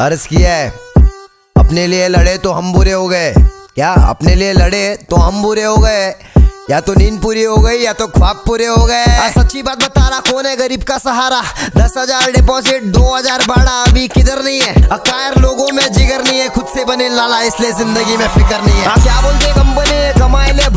अर्ज किया है, अपने लिए लड़े तो हम बुरे हो गए। क्या अपने लिए लड़े तो हम बुरे हो गए? या तो नींद पूरी हो गई या तो ख्वाब पूरे हो गए। सच्ची बात बता रहा, कौन है गरीब का सहारा? 10,000 डिपॉजिट 2,000 भाड़ा, अभी किधर नहीं है। अकायर लोगों में जिगर नहीं है, खुद से बने लाला इसलिए जिंदगी में फिक्र नहीं है। क्या बोलते कंपनी कमाए ले